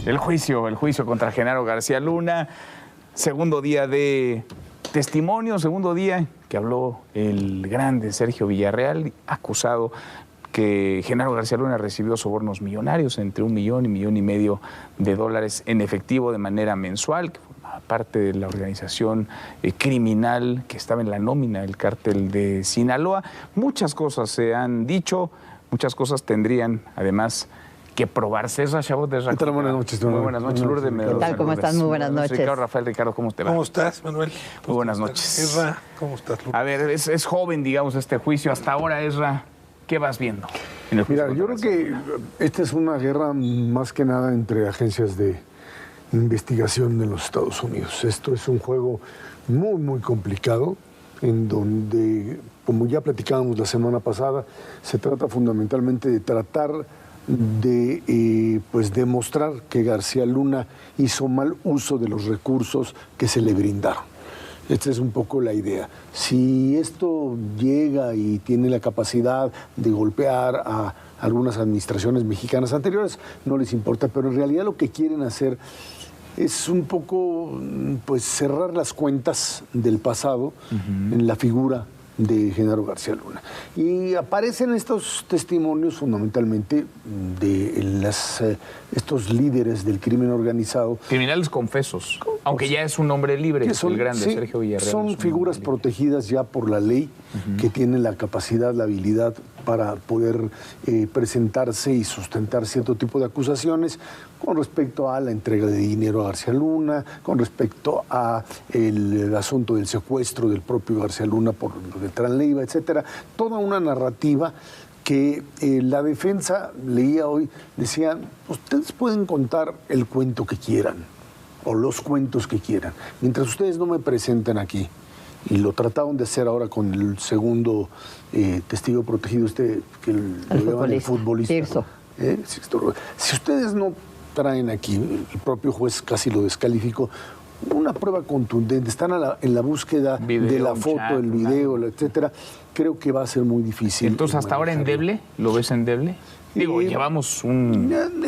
El juicio contra Genaro García Luna. Segundo día de testimonio, segundo día que habló el grande Sergio Villarreal, acusado que Genaro García Luna recibió sobornos millonarios, entre $1 millón y $1,5 millones en efectivo de manera mensual, que formaba parte de la organización criminal que estaba en la nómina del cártel de Sinaloa. Muchas cosas se han dicho, muchas cosas tendrían además que probarse. Esra Chabot de Esra. Buenas noches. Muy buenas noches, Lourdes. ¿Qué tal? ¿Cómo estás? Muy buenas noches. Ricardo, ¿cómo te va? ¿Cómo estás, Manuel? Muy buenas noches. Esra, ¿cómo estás, Lourdes? A ver, es joven, digamos, este juicio. Hasta ahora, Esra, ¿qué vas viendo en el juicio? Mira, yo creo que esta es una guerra más que nada entre agencias de investigación de los Estados Unidos. Esto es un juego muy, muy complicado, en donde, como ya platicábamos la semana pasada, se trata fundamentalmente de tratar de pues demostrar que García Luna hizo mal uso de los recursos que se le brindaron. Esta es un poco la idea. Si esto llega y tiene la capacidad de golpear a algunas administraciones mexicanas anteriores, no les importa, pero en realidad lo que quieren hacer es un poco pues cerrar las cuentas del pasado en la figura de Genaro García Luna. Y aparecen estos testimonios fundamentalmente de estos líderes del crimen organizado. Criminales confesos, aunque ya es un hombre libre, que son, el grande Sergio Villarreal. Son figuras protegidas ya por la ley, que tienen la capacidad, la habilidad para poder presentarse y sustentar cierto tipo de acusaciones con respecto a la entrega de dinero a García Luna, con respecto a el asunto del secuestro del propio García Luna por Beltrán Leiva, etcétera. Toda una narrativa que la defensa, leía hoy, decía, ustedes pueden contar el cuento que quieran, o los cuentos que quieran, mientras ustedes no me presenten aquí. Y lo trataron de hacer ahora con el segundo testigo protegido, que el futbolista. Tirso. Si ustedes no traen aquí, el propio juez casi lo descalificó, una prueba contundente, están en la búsqueda de la foto, el video, etcétera, creo que va a ser muy difícil. Entonces, ¿hasta ahora endeble? ¿Lo ves endeble? Digo, llevamos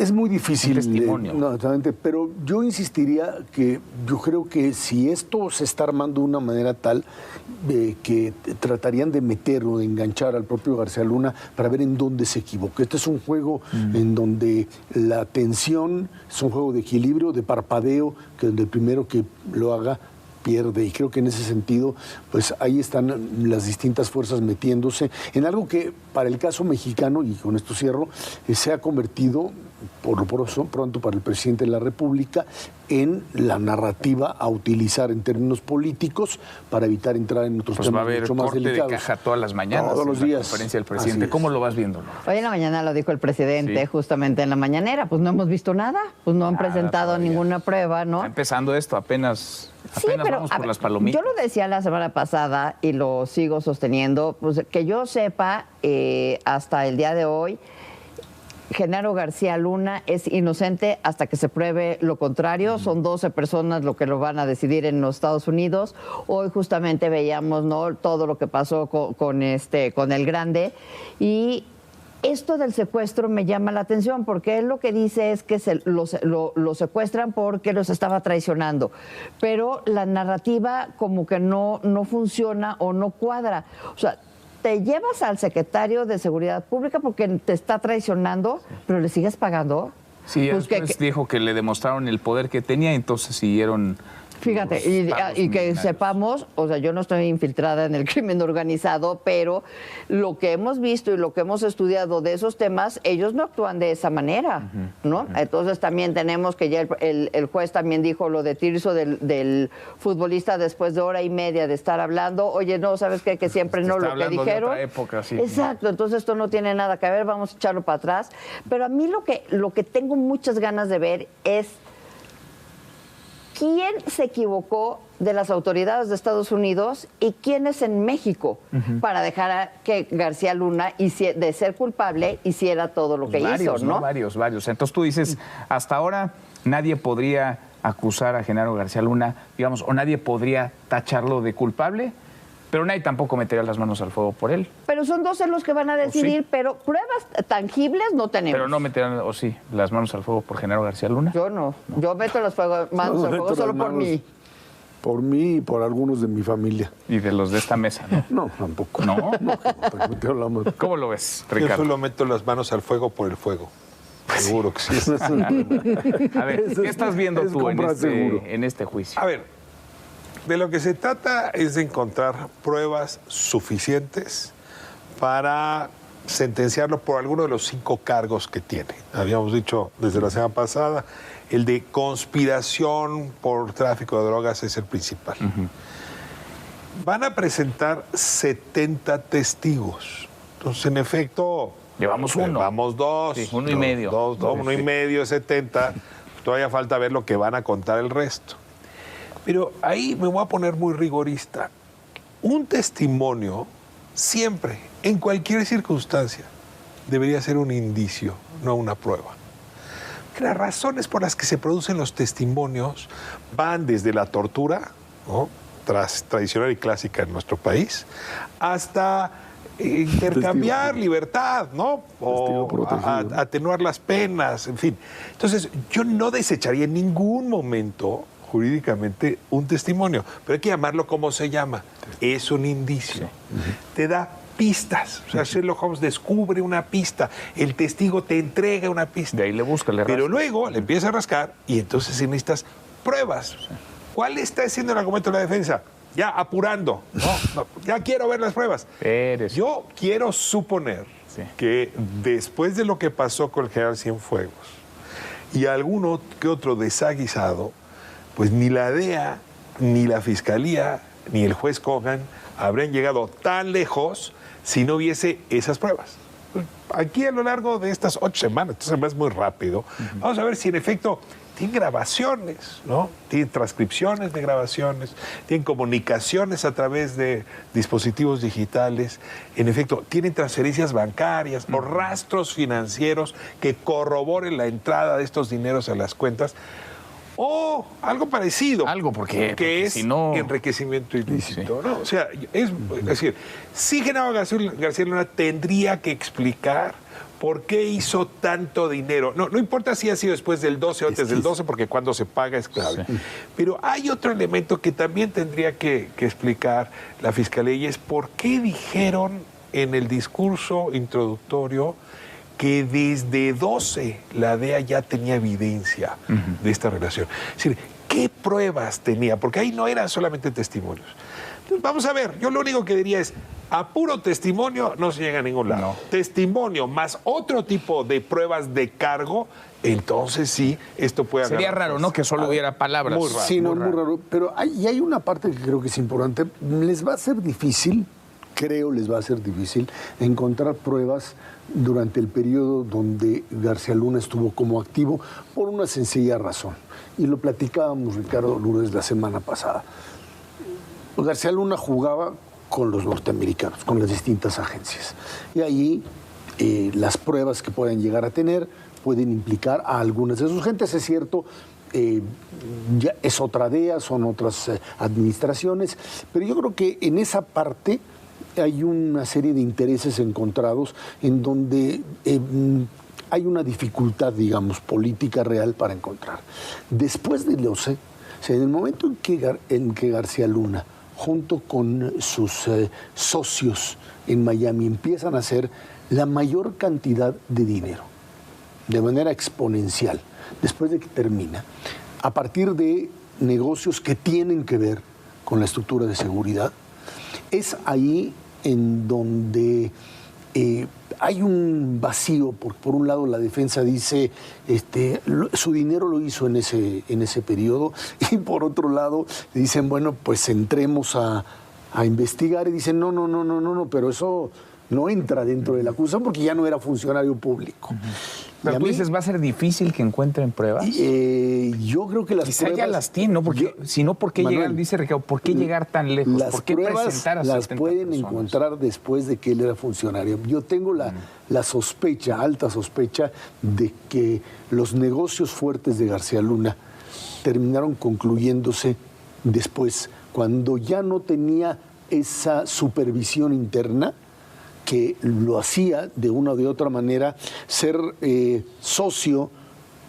es muy difícil testimonio. No, exactamente, pero yo insistiría que yo creo que si esto se está armando de una manera tal que tratarían de meter o de enganchar al propio García Luna para ver en dónde se equivocó. Este es un juego en donde la tensión es un juego de equilibrio, de parpadeo, que el primero que lo haga pierde, y creo que en ese sentido pues ahí están las distintas fuerzas metiéndose en algo que para el caso mexicano, y con esto cierro, se ha convertido por lo pronto para el presidente de la República en la narrativa a utilizar en términos políticos para evitar entrar en otros temas mucho más delicados. Va a haber corte de caja todas las mañanas, todos los días. La conferencia del presidente. ¿Cómo lo vas viendo? Hoy en la mañana lo dijo el presidente, justamente en la mañanera, pues no hemos visto nada, pues no han presentado todavía ninguna prueba, ¿no? Está empezando esto, apenas pero, vamos por las palomitas. Yo lo decía la semana pasada y lo sigo sosteniendo, pues que yo sepa, hasta el día de hoy, Genaro García Luna es inocente hasta que se pruebe lo contrario. Son 12 personas lo que lo van a decidir en los Estados Unidos. Hoy justamente veíamos, ¿no?, todo lo que pasó con el grande, y esto del secuestro me llama la atención porque él lo que dice es que lo secuestran porque los estaba traicionando, pero la narrativa como que no funciona o no cuadra. O sea, te llevas al secretario de Seguridad Pública porque te está traicionando, pero le sigues pagando. Sí, pues después dijo que le demostraron el poder que tenía, entonces siguieron. Fíjate, y que sepamos, o sea, yo no estoy infiltrada en el crimen organizado, pero lo que hemos visto y lo que hemos estudiado de esos temas, ellos no actúan de esa manera, ¿no? Entonces también tenemos que ya el juez también dijo lo de Tirso del futbolista después de hora y media de estar hablando. Oye, no, ¿sabes qué? Que siempre no lo que dijeron. De otra época, sí. Exacto, entonces esto no tiene nada que ver, vamos a echarlo para atrás. Pero a mí lo que tengo muchas ganas de ver es ¿quién se equivocó de las autoridades de Estados Unidos y quién es en México para dejar que García Luna, de ser culpable, hiciera todo lo que hizo, ¿no? Varios. Entonces tú dices, hasta ahora nadie podría acusar a Genaro García Luna, digamos, o nadie podría tacharlo de culpable Pero nadie tampoco metería las manos al fuego por él. Pero son 12 los que van a decidir, sí. pero pruebas tangibles no tenemos. Pero no meterán, o sí, las manos al fuego por Genaro García Luna. Yo no. Yo meto las manos al fuego solo por mí. Por mí y por algunos de mi familia. Y de los de esta mesa, ¿no? No, tampoco. ¿No? ¿Cómo lo ves, Yo Ricardo? solo meto las manos al fuego por el fuego. Seguro que sí. A ver, ¿qué estás viendo tú en este juicio? A ver, de lo que se trata es de encontrar pruebas suficientes para sentenciarlo por alguno de los 5 cargos que tiene. Habíamos dicho desde la semana pasada, el de conspiración por tráfico de drogas es el principal. Van a presentar 70 testigos. Entonces, en efecto... Llevamos uno. Llevamos 2. Sí, 1 y medio. Uno y medio, 70. Todavía falta ver lo que van a contar el resto. Pero ahí me voy a poner muy rigorista. Un testimonio siempre, en cualquier circunstancia, debería ser un indicio, no una prueba. Las razones por las que se producen los testimonios van desde la tortura, ¿no?, tradicional y clásica en nuestro país, hasta intercambiar libertad, ¿no? O atenuar las penas, en fin. Entonces, yo no desecharía en ningún momento jurídicamente un testimonio, pero hay que llamarlo como se llama. Es un indicio. Te da pistas. O sea, Sherlock Holmes descubre una pista, el testigo te entrega una pista. De ahí le busca, le rasca. Pero luego le empieza a rascar y entonces necesitas pruebas. ¿Cuál está haciendo el argumento de la defensa? Ya apurando. No, ya quiero ver las pruebas. Yo quiero suponer que después de lo que pasó con el general Cienfuegos y alguno que otro desaguisado, pues ni la DEA, ni la Fiscalía, ni el juez Cogan habrían llegado tan lejos si no hubiese esas pruebas. Aquí a lo largo de estas 8 semanas, entonces es muy rápido, vamos a ver si en efecto tienen grabaciones, ¿no? Tienen transcripciones de grabaciones, tienen comunicaciones a través de dispositivos digitales, en efecto, tienen transferencias bancarias o rastros financieros que corroboren la entrada de estos dineros a las cuentas. O algo parecido. Algo, porque es si no... enriquecimiento ilícito, ¿no? O sea, es decir, sí, Genaro García Luna tendría que explicar por qué hizo tanto dinero. No importa si ha sido después del 12 o antes del 12, porque cuando se paga es clave. Sí. Pero hay otro elemento que también tendría que explicar la Fiscalía, y es por qué dijeron en el discurso introductorio que desde 12 la DEA ya tenía evidencia de esta relación. Es decir, ¿qué pruebas tenía? Porque ahí no eran solamente testimonios. Entonces, vamos a ver, yo lo único que diría es, a puro testimonio no se llega a ningún lado. No. Testimonio más otro tipo de pruebas de cargo, entonces sí, esto puede... Sería raro, ¿no?, que solo hubiera palabras. Muy raro. Sí, muy raro. Pero hay una parte que creo que es importante. Les va a ser difícil, les va a ser difícil encontrar pruebas durante el periodo donde García Luna estuvo como activo, por una sencilla razón. Y lo platicábamos, Ricardo Lourdes, la semana pasada. García Luna jugaba con los norteamericanos, con las distintas agencias. Y ahí las pruebas que pueden llegar a tener pueden implicar a algunas de sus gentes. Es cierto, ya es otra DEA, son otras administraciones, pero yo creo que en esa parte hay una serie de intereses encontrados en donde hay una dificultad, digamos, política real para encontrar. Después de los... en el momento en que García Luna, junto con sus socios en Miami, empiezan a hacer la mayor cantidad de dinero, de manera exponencial, después de que termina, a partir de negocios que tienen que ver con la estructura de seguridad, es ahí en donde hay un vacío. Por un lado, la defensa dice su dinero lo hizo en ese periodo, y por otro lado dicen, bueno, pues entremos a investigar, y dicen, no, pero eso no entra dentro de la acusación porque ya no era funcionario público. Pero tú dices, ¿va a ser difícil que encuentren pruebas? Yo creo que las quizá pruebas... ya las tienen, ¿no? Porque si no, ¿por qué llegar? Dice Ricardo, ¿por qué llegar tan lejos? Las ¿Por qué pruebas presentar a las 70 pueden personas? encontrar después de que él era funcionario. Yo tengo la sospecha, alta sospecha, de que los negocios fuertes de García Luna terminaron concluyéndose después, cuando ya no tenía esa supervisión interna que lo hacía de una o de otra manera ser socio,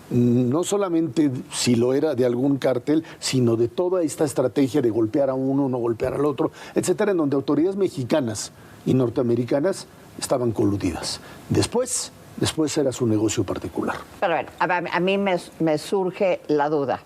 no solamente si lo era de algún cártel, sino de toda esta estrategia de golpear a uno, no golpear al otro, etcétera, en donde autoridades mexicanas y norteamericanas estaban coludidas. Después era su negocio particular. Pero a mí me surge la duda.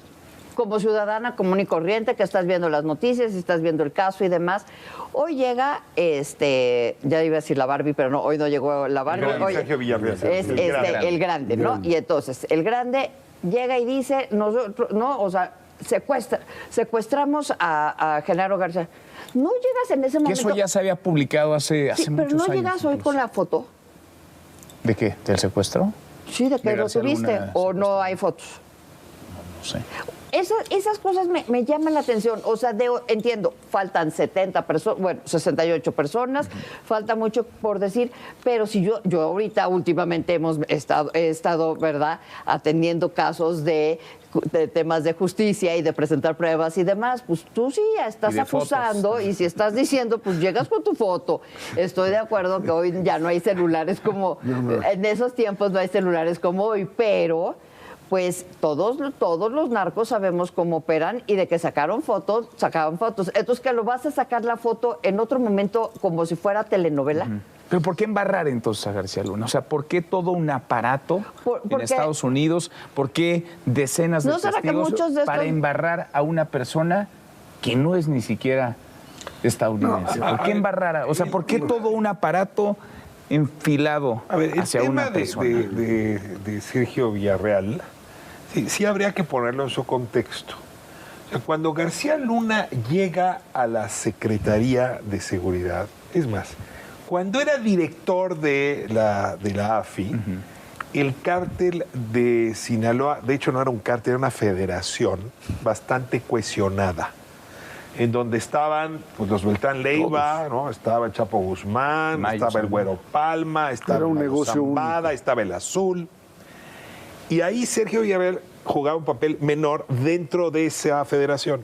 Como ciudadana común y corriente que estás viendo las noticias y estás viendo el caso y demás, hoy llega, ya iba a decir la Barbie, pero no, hoy no llegó la Barbie. Hoy Sergio Villarreal. es el grande, ¿no? Y entonces, el grande llega y dice, nosotros, no, o sea, secuestramos a Genaro García. No llegas en ese momento. Que eso ya se había publicado hace muchos años. Pero no llegas hoy con la foto. ¿De qué? ¿Del secuestro? Sí, de que lo tuviste. ¿O no hay fotos? No sé. Esas cosas me llaman la atención. O sea, entiendo, faltan 70 personas, bueno, 68 personas, falta mucho por decir, pero si yo ahorita últimamente he estado, ¿verdad?, atendiendo casos de temas de justicia y de presentar pruebas y demás, pues tú sí ya estás acusando y si estás diciendo, pues llegas con tu foto. Estoy de acuerdo que hoy ya no hay celulares como, en esos tiempos no hay celulares como hoy, pero pues todos los narcos sabemos cómo operan y de que sacaban fotos. Entonces, que lo vas a sacar la foto en otro momento como si fuera telenovela. ¿Pero por qué embarrar entonces a García Luna? O sea, ¿por qué todo un aparato en Estados Unidos? ¿Por qué decenas de testigos para embarrar a una persona que no es ni siquiera estadounidense? ¿Por qué embarrar? O sea, ¿por qué todo un aparato enfilado hacia una persona? El tema de Sergio Villarreal, sí habría que ponerlo en su contexto. O sea, cuando García Luna llega a la Secretaría de Seguridad, es más, cuando era director de la AFI, el cártel de Sinaloa, de hecho no era un cártel, era una federación bastante cohesionada, en donde estaban pues, los Beltrán Leiva, ¿no? Estaba el Chapo Guzmán, estaba el Güero Palma, estaba el Zambada, estaba el Azul. Y ahí Sergio Villarreal jugaba un papel menor dentro de esa federación.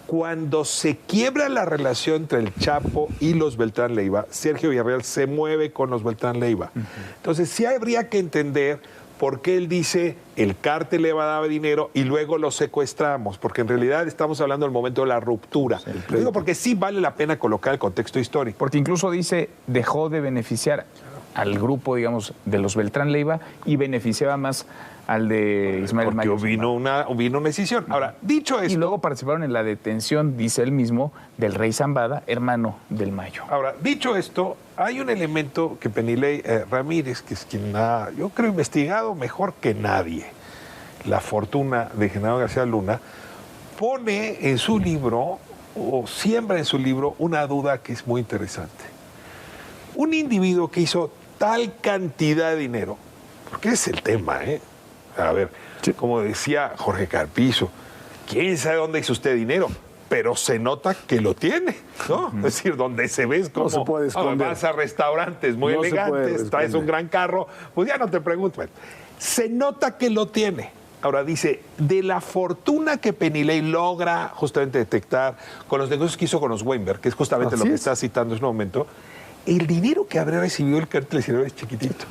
Cuando se quiebra la relación entre el Chapo y los Beltrán Leiva, Sergio Villarreal se mueve con los Beltrán Leiva. Entonces sí habría que entender por qué él dice el cártel le va a dar dinero y luego lo secuestramos, porque en realidad estamos hablando del momento de la ruptura. Lo digo porque sí vale la pena colocar el contexto histórico. Porque incluso dice, dejó de beneficiar al grupo, digamos, de los Beltrán Leiva y beneficiaba más al de Ismael Mayo. Porque vino una decisión. Ahora, dicho esto... Y luego participaron en la detención, dice él mismo, del rey Zambada, hermano del Mayo. Ahora, dicho esto, hay un elemento que Penilei Ramírez, que es quien ha, yo creo, investigado mejor que nadie la fortuna de Genaro García Luna, pone en su libro, o siembra en su libro, una duda que es muy interesante. Un individuo que hizo tal cantidad de dinero, porque es el tema, ¿eh? A ver, como decía Jorge Carpizo, ¿quién sabe dónde hizo usted dinero? Pero se nota que lo tiene, ¿no? Es decir, donde se ve es como, no se puede esconder. Vas a restaurantes muy elegantes, traes un gran carro, pues ya no te pregunto. Bueno, se nota que lo tiene. Ahora dice, de la fortuna que Penilei logra justamente detectar con los negocios que hizo con los Weinberg, que es justamente lo que está citando en este momento, el dinero que habría recibido el cártel de Sinaloa es chiquitito,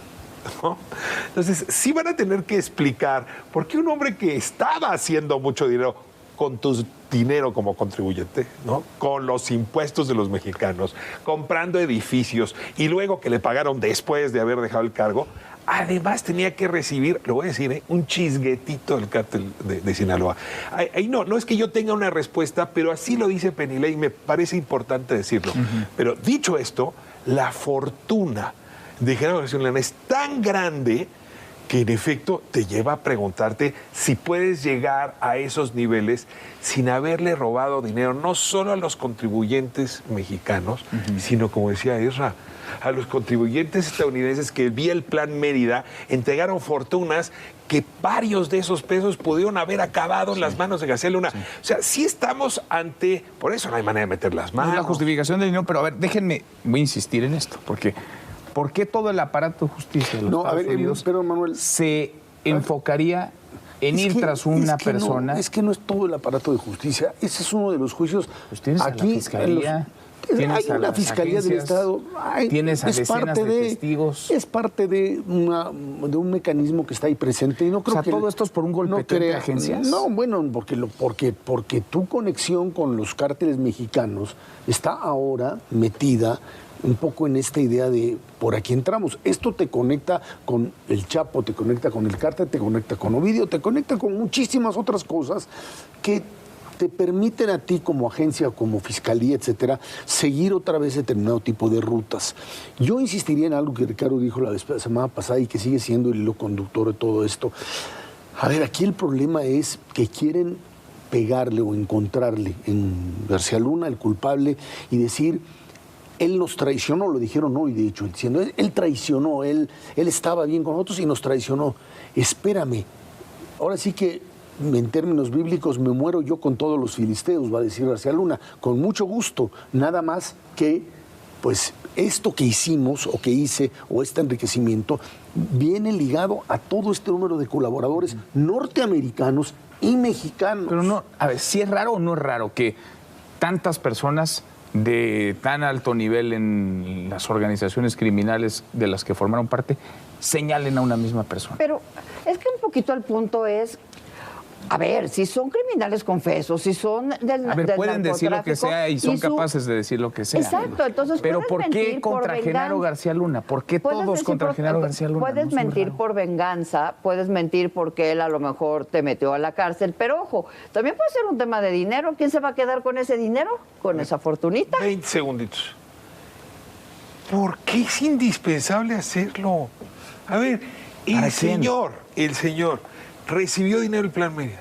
¿no? Entonces, sí van a tener que explicar por qué un hombre que estaba haciendo mucho dinero con tu dinero como contribuyente, ¿no? Con los impuestos de los mexicanos, comprando edificios y luego que le pagaron después de haber dejado el cargo, además tenía que recibir, lo voy a decir, un chisguetito del cártel de Sinaloa. Ahí no es que yo tenga una respuesta, pero así lo dice Penilei y me parece importante decirlo. Pero dicho esto, la fortuna de Genaro García Luna es tan grande que en efecto te lleva a preguntarte si puedes llegar a esos niveles sin haberle robado dinero, no solo a los contribuyentes mexicanos, sino, como decía Ezra, a los contribuyentes estadounidenses que vía el Plan Mérida entregaron fortunas que varios de esos pesos pudieron haber acabado en las manos de García Luna. O sea, sí estamos ante... Por eso no hay manera de meter las manos. No es la justificación del dinero, pero a ver, déjenme, voy a insistir en esto, porque ¿por qué todo el aparato de justicia de los Estados Unidos pero, Manuel, se enfocaría en ir tras una persona? No, es que no es todo el aparato de justicia. Ese es uno de los juicios aquí. La fiscalía. Tienes hay a una las fiscalía del agencias, Estado. tienes a decenas de testigos. Es parte de un mecanismo que está ahí presente. Y no creo o sea, que todo esto es por un golpeteo de agencias. No, bueno, porque tu conexión con los cárteles mexicanos está ahora metida un poco en esta idea de por aquí entramos. Esto te conecta con el Chapo, te conecta con el cártel, te conecta con Ovidio, te conecta con muchísimas otras cosas que te permiten a ti como agencia, como fiscalía, etcétera, seguir otra vez determinado tipo de rutas. Yo insistiría en algo que Ricardo dijo la semana pasada y que sigue siendo el hilo conductor de todo esto. A ver, aquí el problema es que quieren pegarle o encontrarle en García Luna el culpable y decir, él nos traicionó, lo dijeron hoy, de hecho, diciendo, él traicionó, él estaba bien con nosotros y nos traicionó. Espérame, ahora sí que en términos bíblicos me muero yo con todos los filisteos, va a decir García Luna, con mucho gusto, nada más que, pues, esto que hicimos o que hice o este enriquecimiento viene ligado a todo este número de colaboradores norteamericanos y mexicanos. Pero no, a ver, ¿sí es raro o no es raro que tantas personas de tan alto nivel en las organizaciones criminales de las que formaron parte señalen a una misma persona? Pero es que un poquito el punto es, a ver, si son criminales confesos, si son del A ver, del pueden decir lo que sea y son capaces de decir lo que sea. Exacto, entonces pero puedes ¿por qué mentir contra por Genaro venganza. García Luna? ¿Por qué Puedes todos decir contra Genaro García Luna? Puedes No es muy mentir raro. por venganza, puedes mentir porque él a lo mejor te metió a la cárcel, pero ojo, también puede ser un tema de dinero. ¿Quién se va a quedar con ese dinero? ¿Con esa fortunita? 20 segunditos. ¿Por qué es indispensable hacerlo? A ver, el señor recibió dinero del Plan Mérida.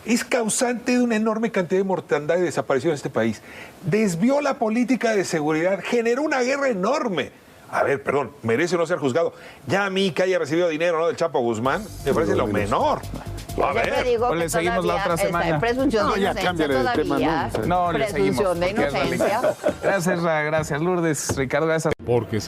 Es causante de una enorme cantidad de mortandad y desaparición en este país. Desvió la política de seguridad, generó una guerra enorme. A ver, perdón, merece no ser juzgado. Ya a mí que haya recibido dinero, ¿no?, del Chapo Guzmán, me parece lo menor. A Yo te ver. digo o que le seguimos la todavía otra semana. está en presunción No, de ya inocencia cámbiale de tema, todavía. No, le seguimos. Presunción de porque es inocencia. delicado. Gracias, Lourdes. Ricardo, gracias. Porque